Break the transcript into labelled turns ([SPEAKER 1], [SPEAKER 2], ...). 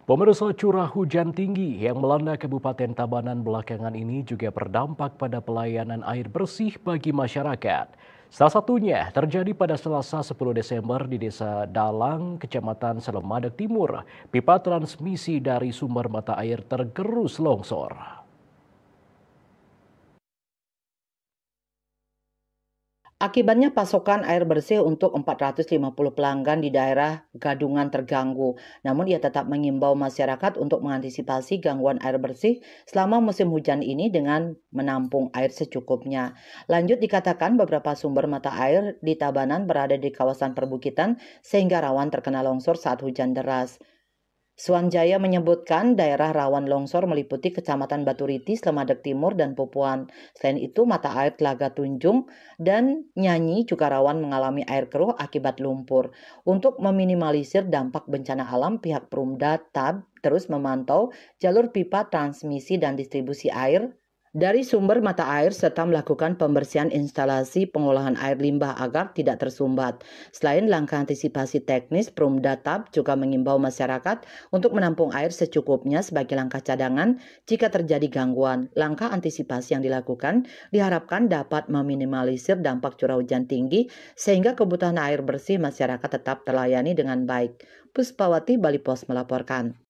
[SPEAKER 1] Pemirsa, curah hujan tinggi yang melanda Kabupaten Tabanan belakangan ini juga berdampak pada pelayanan air bersih bagi masyarakat. Salah satunya terjadi pada Selasa 10 Desember di Desa Dalang, Kecamatan Selemadeg Timur. Pipa transmisi dari sumber mata air tergerus longsor.
[SPEAKER 2] Akibatnya pasokan air bersih untuk 450 pelanggan di daerah Gadungan terganggu. Namun ia tetap mengimbau masyarakat untuk mengantisipasi gangguan air bersih selama musim hujan ini dengan menampung air secukupnya. Lanjut dikatakan beberapa sumber mata air di Tabanan berada di kawasan perbukitan sehingga rawan terkena longsor saat hujan deras. Suanjaya menyebutkan daerah rawan longsor meliputi Kecamatan Baturiti, Slemadeg Timur, dan Pupuan. Selain itu, mata air Telaga Tunjung dan Nyanyi juga rawan mengalami air keruh akibat lumpur. Untuk meminimalisir dampak bencana alam, pihak Perumda Tab terus memantau jalur pipa transmisi dan distribusi air dari sumber mata air serta melakukan pembersihan instalasi pengolahan air limbah agar tidak tersumbat. Selain langkah antisipasi teknis, Perumda Tab juga mengimbau masyarakat untuk menampung air secukupnya sebagai langkah cadangan jika terjadi gangguan. Langkah antisipasi yang dilakukan diharapkan dapat meminimalisir dampak curah hujan tinggi sehingga kebutuhan air bersih masyarakat tetap terlayani dengan baik. Puspawati, Bali Pos melaporkan.